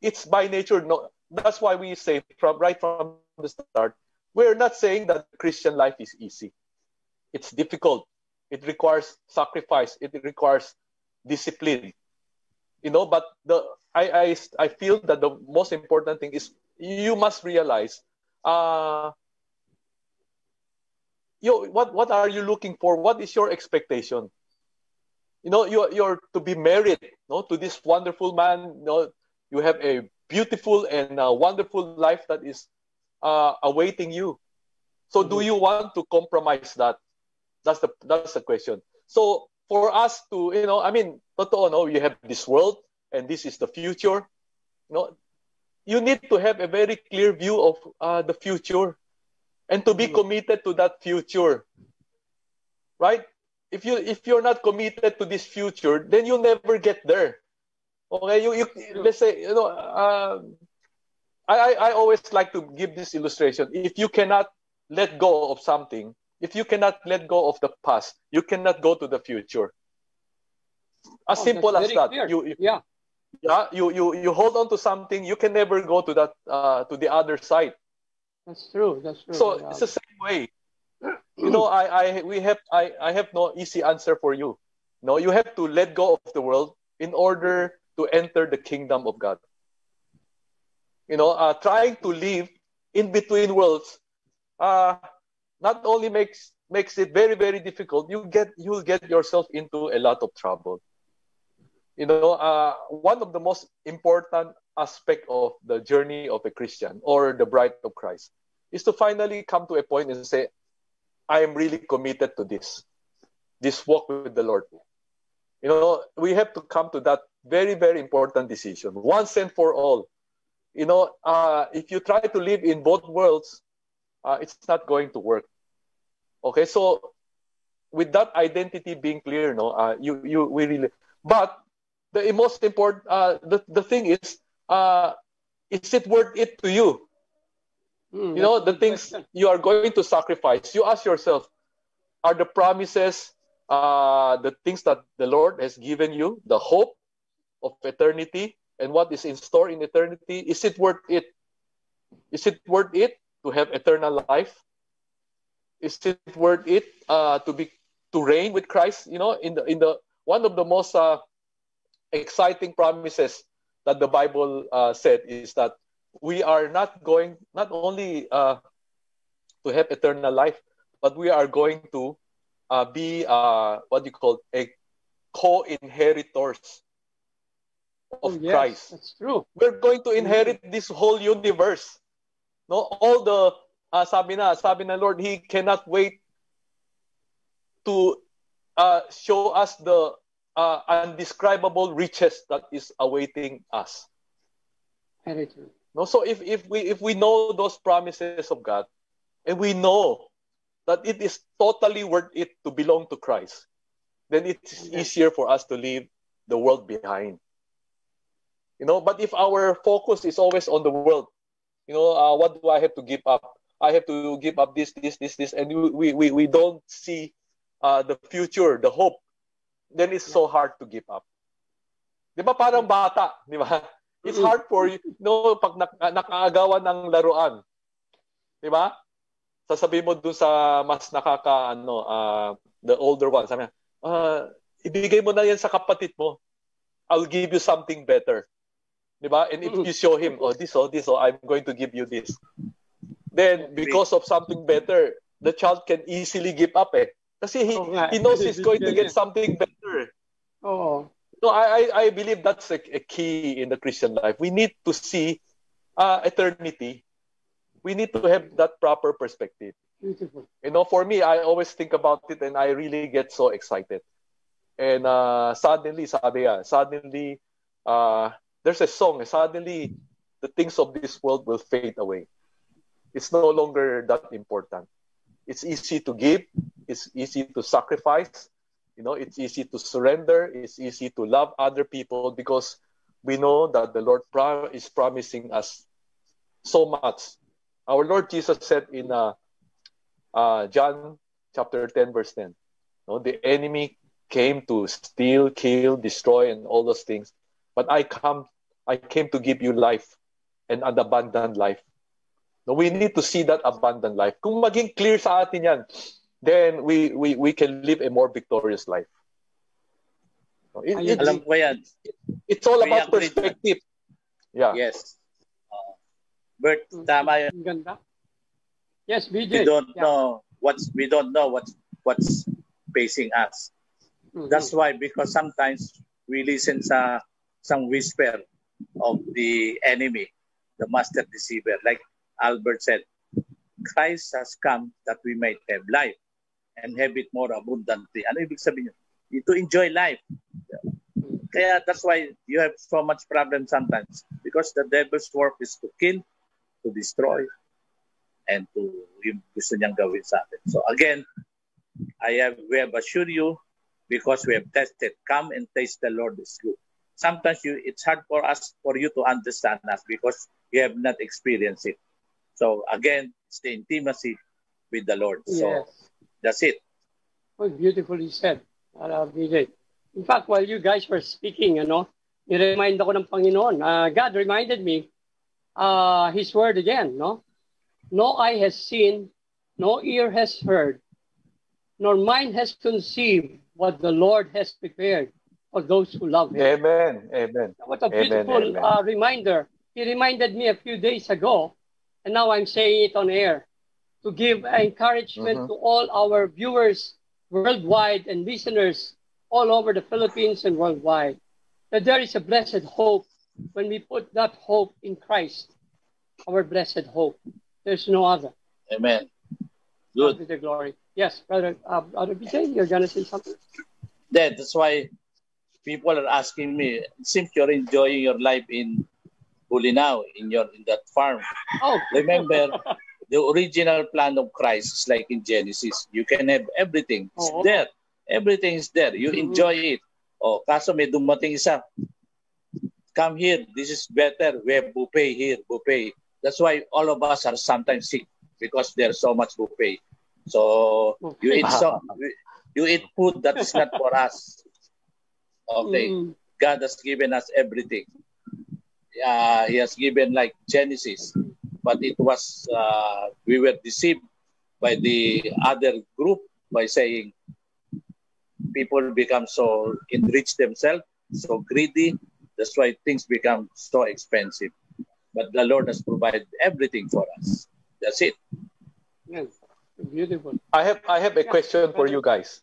it's by nature. No, that's why we say right from the start, we're not saying that Christian life is easy. It's difficult. It requires sacrifice. It requires discipline. You know, but I feel that the most important thing is you must realize what are you looking for? What is your expectation? You know, you're to be married, no, to this wonderful man. You know, you have a beautiful and wonderful life that is awaiting you. So, do you want to compromise that? That's the question. So, for us to, you know, I mean, totoo, no, you have this world and this is the future. You know, you need to have a very clear view of the future and to be committed to that future, right? If you're not committed to this future, then you'll never get there. Okay, you let's say, you know, I always like to give this illustration. If you cannot let go of something, if you cannot let go of the past, you cannot go to the future. As simple as that. You hold on to something, you can never go to that to the other side. That's true. So it's the same way. You know, I have no easy answer for you. No, you have to let go of the world in order to enter the kingdom of God. You know, trying to live in between worlds not only makes it very, very difficult, you'll get yourself into a lot of trouble. You know, one of the most important aspect of the journey of a Christian or the bride of Christ is to finally come to a point and say, I am really committed to this walk with the Lord. You know, we have to come to that very, very important decision once and for all. You know, if you try to live in both worlds, it's not going to work. Okay, so with that identity being clear, no, we really. But the most important, the thing is it worth it to you? You know, the things you are going to sacrifice. You ask yourself, are the promises, the things that the Lord has given you, the hope of eternity and what is in store in eternity, is it worth it? Is it worth it to have eternal life? Is it worth it to reign with Christ? You know, in the one of the most exciting promises that the Bible said is that we are not only to have eternal life, but we are going to be what you call a co-inheritors of Christ. That's true. We're going to inherit this whole universe. No, all the sabi na Lord, He cannot wait to show us the undescribable riches that is awaiting us. Very true. No, so if we know those promises of God, and we know that it is totally worth it to belong to Christ, then it's easier for us to leave the world behind. But if our focus is always on the world, what do I have to give up? I have to give up this, and we don't see the future, the hope, then it's so hard to give up. Di ba parang bata, di ba? It's hard for you, pag nakaagawan ng laruan. Di ba? Sasabihin mo dun sa mas the older one, sabi niya, ibigay mo na yan sa kapatid mo. I'll give you something better. Diba? And if you show him, this, I'm going to give you this. Then, because of something better, the child can easily give up Kasi he knows he's going to get something better. Oh. So I believe that's a key in the Christian life. We need to see eternity. We need to have that proper perspective. Beautiful. For me, I always think about it and I really get so excited. And suddenly, there's a song, suddenly the things of this world will fade away. It's no longer that important. It's easy to give. It's easy to sacrifice. It's easy to surrender. It's easy to love other people because we know that the Lord is promising us so much. Our Lord Jesus said in John chapter 10, verse 10, the enemy came to steal, kill, destroy, and all those things. But I came to give you life and an abundant life. No, we need to see that abundant life. Kung maging clear sa atin yan, then we can live a more victorious life. Alam ko yan. It's all about perspective. Yeah. Yes. Bert, tama yan. Ganda. Yes, BJ. We don't know what's facing us. Mm-hmm. That's why, because sometimes we listen sa some whisper of the enemy, the master deceiver. Like Albert said, Christ has come that we might have life and have it more abundantly. Ano ibig sabihin niyo? To enjoy life. Kaya that's why you have so much problem sometimes, because the devil's work is to kill, to destroy, and to yung gusto niyang gawin sa atin. So again, we have assured you, because we have tested, come and taste the Lord is good. Sometimes it's hard for you to understand us because you have not experienced it. So again, it's the intimacy with the Lord. Yes. So that's it. Oh, beautifully said, BJ. In fact, while you guys were speaking, niremind ako ng Panginoon. God reminded me His word again, no eye has seen, no ear has heard, nor mind has conceived what the Lord has prepared for those who love Him. Amen. Amen. What a beautiful reminder. He reminded me a few days ago, and now I'm saying it on air, to give encouragement to all our viewers worldwide and listeners all over the Philippines and worldwide, that there is a blessed hope when we put that hope in Christ, our blessed hope. There's no other. Amen. Good. To the glory. Yes, Brother BJ, you're going to say something? That's why people are asking me, it seems you're enjoying your life in Bulinaw, in that farm. Oh. Remember, the original plan of Christ is like in Genesis. You can have everything. It's there. Everything is there. You enjoy it. Kaso may dumating isa. Come here. This is better. We have buffet here. Buffet. That's why all of us are sometimes sick, because there's so much buffet. So you eat food that is not for us. Okay. God has given us everything. He has given like Genesis, but it was we were deceived by the other group by saying people become so enriched themselves, so greedy. That's why things become so expensive. but the Lord has provided everything for us. That's it. Yeah. Beautiful. I have a question for you guys.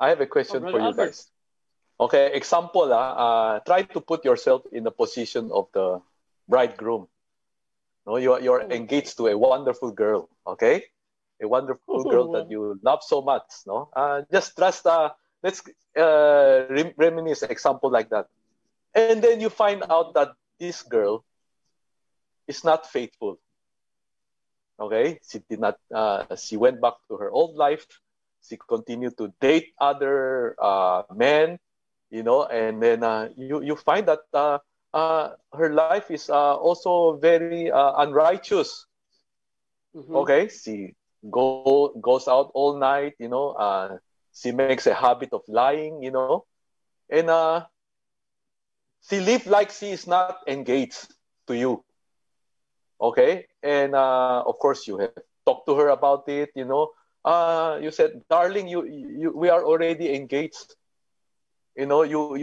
I have a question for you guys. Okay, example, try to put yourself in the position of the bridegroom. No, you're engaged to a wonderful girl, okay? A wonderful girl that you love so much, no? Let's reminisce an example like that. And then you find out that this girl is not faithful. Okay, she did not. She went back to her old life. She continued to date other men, you know, and then you find that her life is also very unrighteous. Okay, she goes out all night, you know. She makes a habit of lying, you know, and she lives like she is not engaged to you. Okay, and of course you have talked to her about it, you know. You said, darling, we are already engaged. You know, you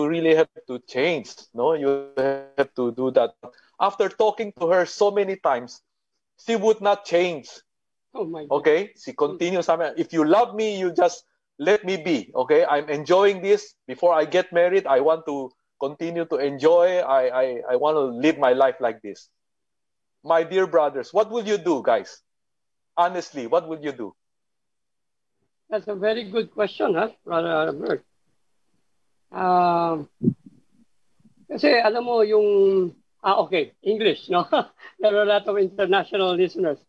really have to change. No, you have to do that. After talking to her so many times, she would not change. Oh my God. Okay, she continues. If you love me, you just let me be. Okay, I'm enjoying this. Before I get married, I want to continue to enjoy. I want to live my life like this. My dear brothers, what will you do, guys? Honestly, what would you do? That's a very good question, Brother Bert. Kasi alam mo yung okay, English, no? There are a lot of international listeners.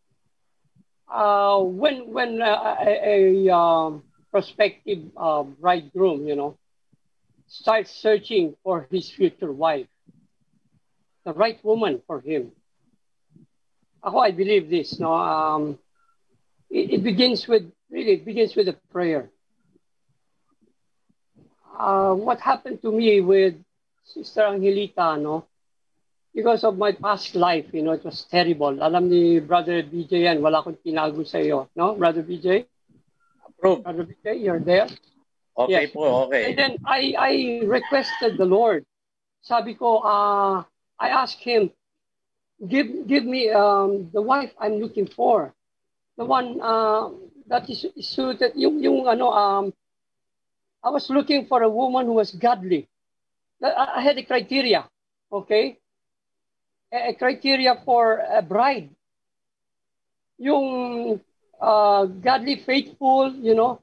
When a prospective bridegroom, you know, starts searching for his future wife, the right woman for him. I believe this, no? It begins with a prayer. What happened to me with Sister Angelita, no? Because of my past life, you know, it was terrible. Alam ni Brother BJ yan, wala akong tinago sa iyo, no? Brother BJ? Approve. Brother BJ, you're there? Okay yes. po, okay. And then I requested the Lord. Sabi ko, I asked him, give me the wife I'm looking for. The one that is suited. I was looking for a woman who was godly. I had a criteria, okay? A criteria for a bride. Yung godly, faithful, you know.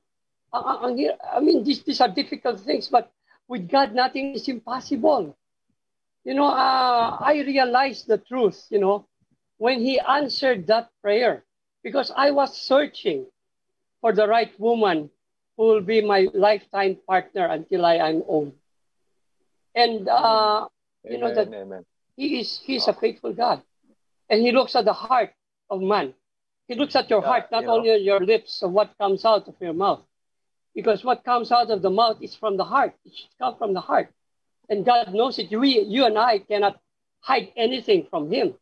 I mean, these are difficult things, but with God, nothing is impossible. You know, I realized the truth, you know, when he answered that prayer, because I was searching for the right woman who will be my lifetime partner until I am old. And, you know, that Amen. he's a faithful God. And he looks at the heart of man. He looks at your heart, not only your lips, of what comes out of your mouth. Because what comes out of the mouth is from the heart. It should come from the heart. And God knows it. You and I cannot hide anything from him.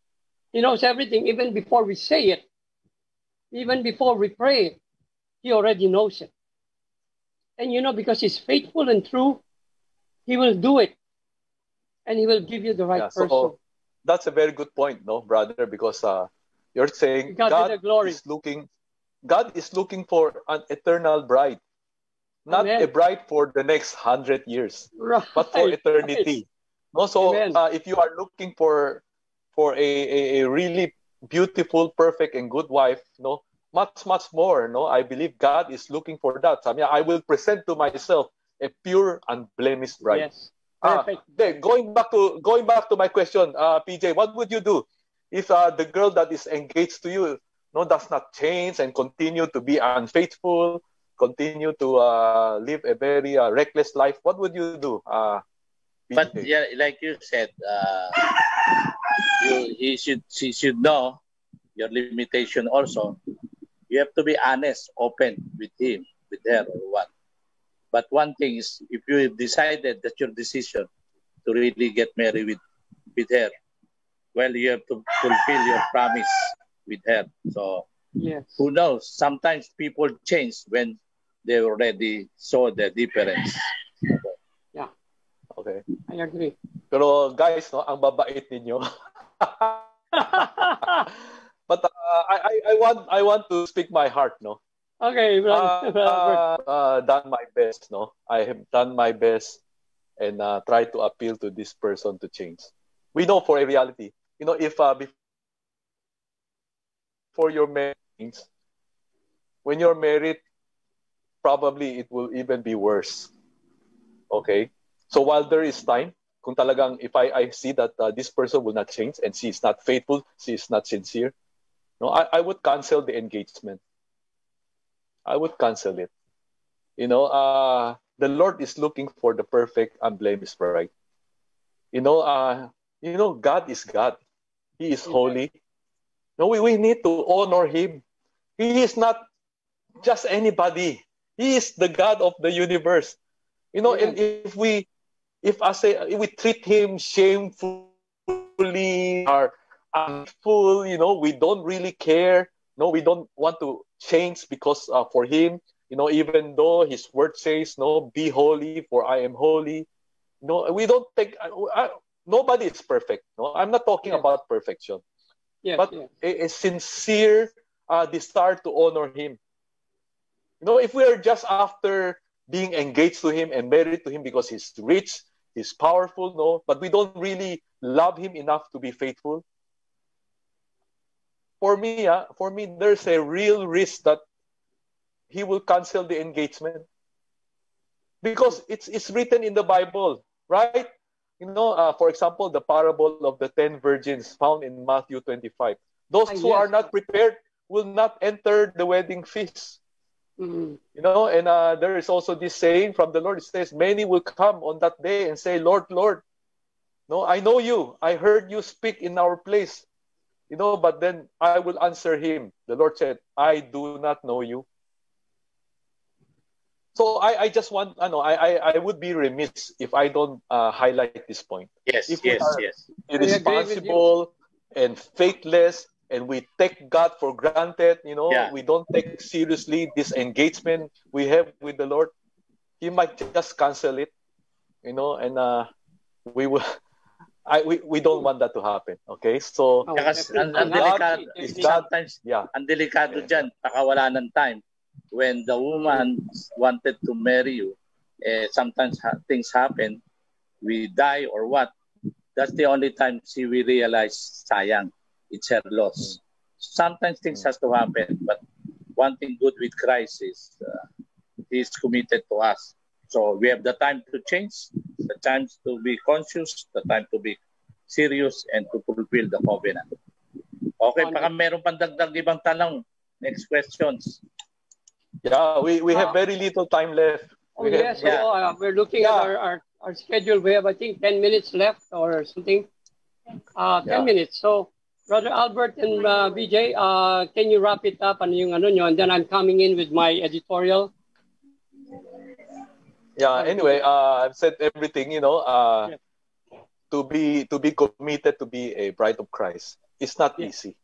He knows everything, even before we say it. Even before we pray it, he already knows it. And you know, because he's faithful and true, he will do it. And he will give you the right person. So that's a very good point, no, brother, because you're saying God is looking for an eternal bride. Not a bride for the next 100 years, but for eternity. No, so if you are looking for a really beautiful, perfect, and good wife, no, much more. No, I believe God is looking for that. I mean, I will present to myself a pure, unblemished bride. Yes, perfect. Going back to my question, PJ, what would you do if the girl that is engaged to you, no, does not change and continue to be unfaithful? Continue to live a very reckless life, what would you do? But yeah, like you said, she should know your limitation also. You have to be honest, open with him, with her, or what. But one thing is, if you have decided that your decision to really get married with her, well, you have to fulfill your promise with her. So yes. Who knows? Sometimes people change when they already saw the difference. Yeah. Okay. I agree. Pero guys, no, ang babait ninyo. But I want to speak my heart, no. Okay, done my best, no. I have done my best and try to appeal to this person to change. We know for a reality, you know, if before your marriage, when you're married, probably it will even be worse. Okay, so while there is time, kung talagang if I see that this person will not change and she is not faithful, she is not sincere, no, I would cancel the engagement. I would cancel it. You know, the Lord is looking for the perfect, unblemished bride. You know, God is God. He is holy. No, we need to honor Him. He is not just anybody. He is the God of the universe. You know, and if we treat Him shamefully or unful, you know, we don't really care. No, we don't want to change because for Him, you know, even though His word says, no, be holy for I am holy. No, we don't take, nobody is perfect. No, I'm not talking about perfection. But a sincere desire to honor Him. You know, if we are just after being engaged to Him and married to Him because He's rich, He's powerful, no, but we don't really love Him enough to be faithful. For me, there's a real risk that He will cancel the engagement because it's written in the Bible, right? You know, for example, the parable of the 10 virgins found in Matthew 25. Those who are not prepared will not enter the wedding feast. You know, and there is also this saying from the Lord. It says, many will come on that day and say, Lord, Lord, no, I know you. I heard you speak in our place. You know, but then I will answer him. The Lord said, I do not know you. So I just want, I would be remiss if I don't highlight this point. Yes, if we are irresponsible and faithless, and we take God for granted, you know, we don't take seriously this engagement we have with the Lord, He might just cancel it, you know, and we will. We don't want that to happen. Okay, so ang delikado dyan, pakawala ng time. When the woman wanted to marry you, sometimes things happen, we die or what. That's the only time she will realize, sayang, it's her loss. Sometimes things has to happen, but one thing good with Christ is He's committed to us. So we have the time to change, the time to be conscious, the time to be serious, and to fulfill the covenant. Okay, baka meron pang dagdag ibang tanong. Next questions. Yeah, we have very little time left. We're looking at our schedule. We have, I think, 10 minutes left or something. 10 minutes. So, Brother Albert and BJ, can you wrap it up? And then I'm coming in with my editorial. Yeah. Anyway, I've said everything. You know, to be committed to be a bride of Christ, it's not easy.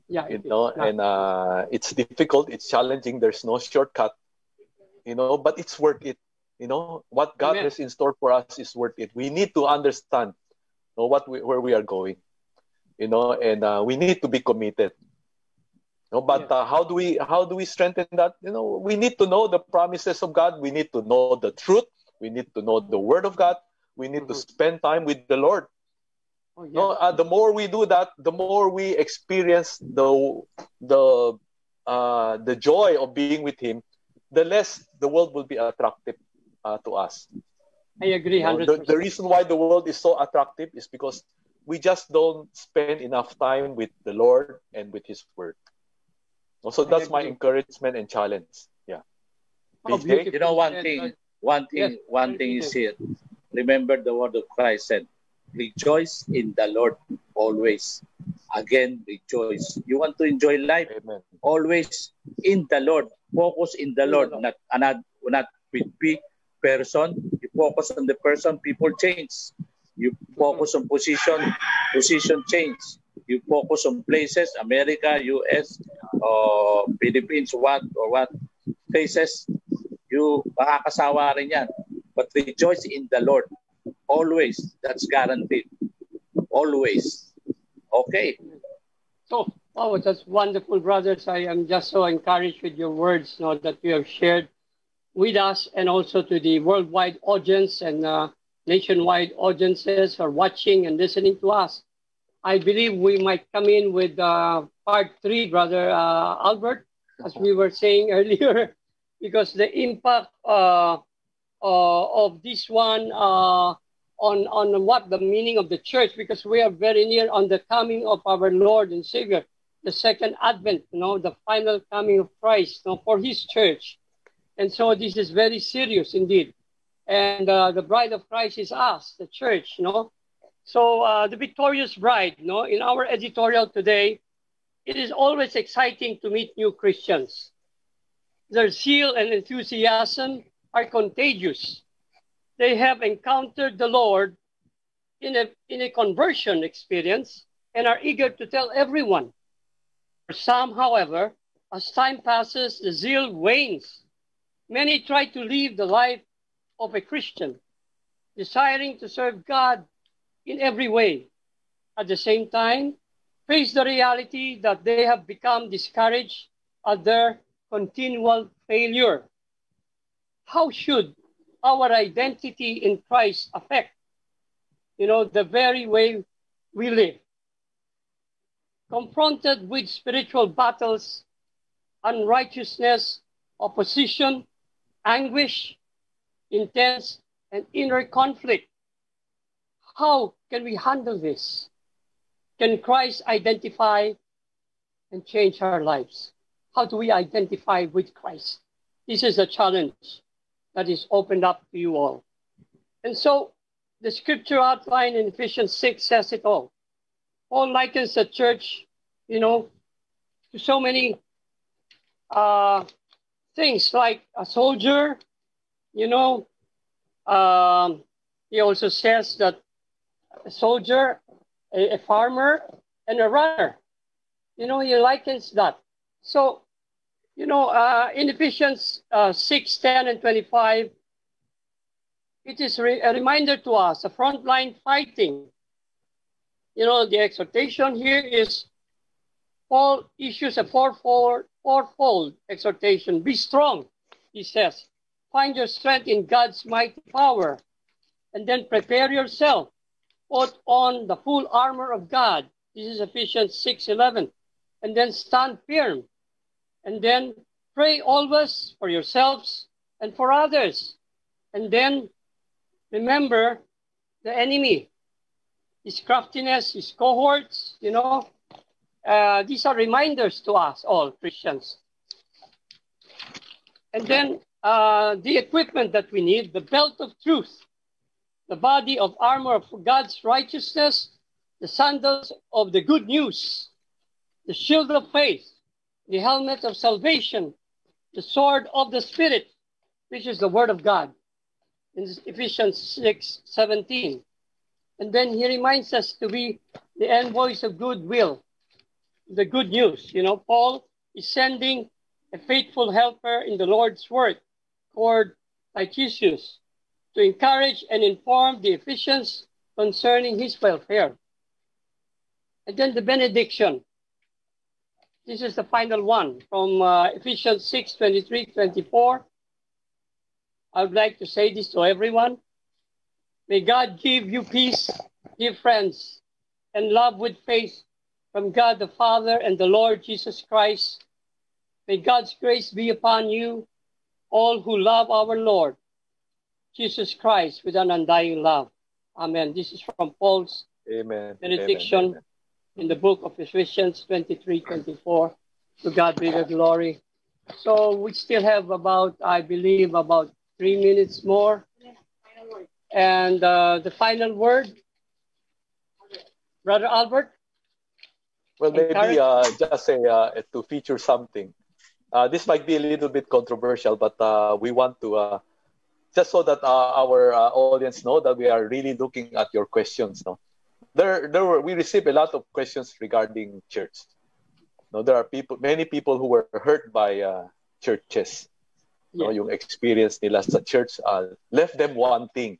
Yeah, you know, and it's difficult. It's challenging. There's no shortcut. You know, but it's worth it. You know, what God has in store for us is worth it. We need to understand, you know, where we are going. You know, and we need to be committed. You know, but how do we strengthen that? You know, we need to know the promises of God. We need to know the truth. We need to know the Word of God. We need to spend time with the Lord. No, the more we do that, the more we experience the joy of being with Him, the less the world will be attractive to us. I agree 100%. The reason why the world is so attractive is because we just don't spend enough time with the Lord and with His Word. So that's my encouragement and challenge. Yeah. You know, one thing is here. Remember the word of Christ said, rejoice in the Lord always. Again, rejoice. You want to enjoy life? Amen. Always in the Lord. Focus in the Lord, not with person. You focus on the person, people change. You focus on position change. You focus on places, America, US, Philippines, what places. You makakasawa rin yan. But rejoice in the Lord. Always. That's guaranteed. Always. Okay. So, oh, that's wonderful, brothers. I am just so encouraged with your words, that you have shared with us, and also to the worldwide audience and nationwide audiences who are watching and listening to us. I believe we might come in with part 3, Brother Albert, as we were saying earlier, because the impact of this one on what the meaning of the church, because we are very near on the coming of our Lord and Savior, the second advent, the final coming of Christ, for his church. And so this is very serious indeed. And the bride of Christ is us, the church, So the victorious bride, in our editorial today, it is always exciting to meet new Christians. Their zeal and enthusiasm are contagious. They have encountered the Lord in a conversion experience and are eager to tell everyone. For some, however, as time passes, the zeal wanes. Many try to live the life of a Christian, desiring to serve God in every way. At the same time, face the reality that they have become discouraged at their continual failure. How should our identity in Christ affect, the very way we live? Confronted with spiritual battles, unrighteousness, opposition, anguish, intense and inner conflict, how can we handle this? Can Christ identify and change our lives? How do we identify with Christ? This is a challenge that is opened up to you all. And so the scripture outline in Ephesians 6 says it all. Paul likens the church, to so many things like a soldier, he also says that a soldier, a farmer, and a runner. He likens that. So, in Ephesians 6, 10, and 25, it is a reminder to us, a frontline fighting. The exhortation here is, Paul issues a fourfold exhortation. Be strong, he says. Find your strength in God's mighty power. And then prepare yourself. Put on the full armor of God. This is Ephesians 6:11. And then stand firm. And then pray always for yourselves and for others. And then remember the enemy, his craftiness, his cohorts, these are reminders to us all Christians. And then the equipment that we need, the belt of truth, the body of armor of God's righteousness, the sandals of the good news, the shield of faith, the helmet of salvation, the sword of the Spirit, which is the word of God, in Ephesians 6:17. And then he reminds us to be the envoys of goodwill, the good news. Paul is sending a faithful helper in the Lord's work, called Tychicus, to encourage and inform the Ephesians concerning his welfare. And then the benediction. This is the final one from Ephesians 6:23-24. I would like to say this to everyone. May God give you peace, dear friends, and love with faith from God the Father and the Lord Jesus Christ. May God's grace be upon you, all who love our Lord Jesus Christ with an undying love. Amen. This is from Paul's benediction. Amen. In the book of Ephesians 23:24. To God be the glory. So we still have about 3 minutes more. And the final word, Brother Albert? Well, maybe just to feature something. This might be a little bit controversial, but we want to, just so that our audience know that we are really looking at your questions. We received a lot of questions regarding church. There are many people who were hurt by churches. Yung experience nila sa church left them wanting,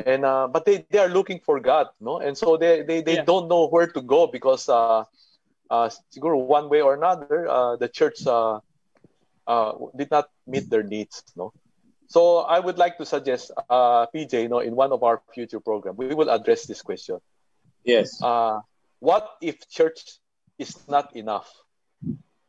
And but they are looking for God, no? And so they don't know where to go because siguro one way or another the church did not meet their needs, no? So I would like to suggest, PJ, in one of our future programs, we will address this question. Yes. What if church is not enough?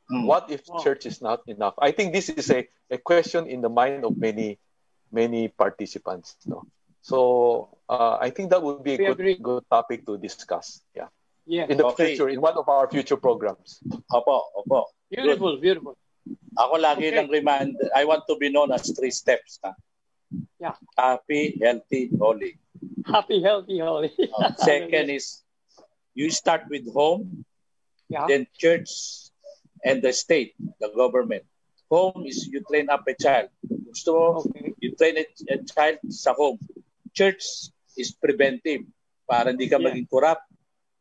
What if church is not enough? I think this is a question in the mind of many participants. No? So I think that would be a good topic to discuss. Yeah. In the future, in one of our future programs. Opo. Beautiful. Ako lagi lang remind, I want to be known as 3 steps. Yeah. Happy, healthy, holy. Happy, healthy, holy. Second is, you start with home, then church, and the state, the government. Home is you train up a child. Gusto mo, you train a child sa home. Church is preventive, para hindi ka maging corrupt,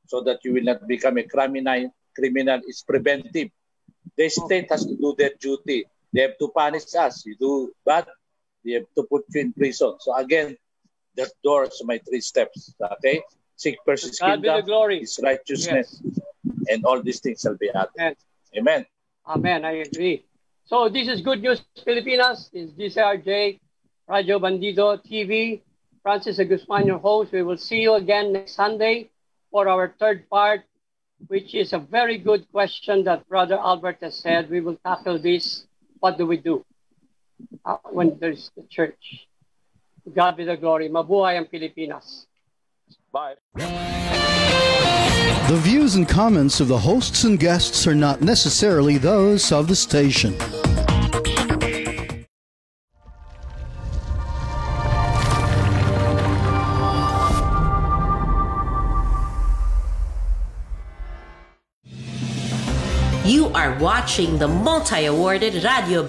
so that you will not become a criminal. Criminal is preventive. The state has to do their duty. They have to punish us. You do bad, they have to put you in prison. So again, that doors my 3 steps. Okay? Seek first His kingdom, His righteousness, and all these things shall be added. Amen. Amen. I agree. So this is Good News Pilipinas. This is DCRJ, Radio Bandido TV. Francis Guzman, your host. We will see you again next Sunday for our 3rd part, which is a very good question that Brother Albert has said. We will tackle this. What do we do when there's the church? God be the glory. Mabuhay ang Pilipinas. Bye. The views and comments of the hosts and guests are not necessarily those of the station. You are watching the multi-awarded Radio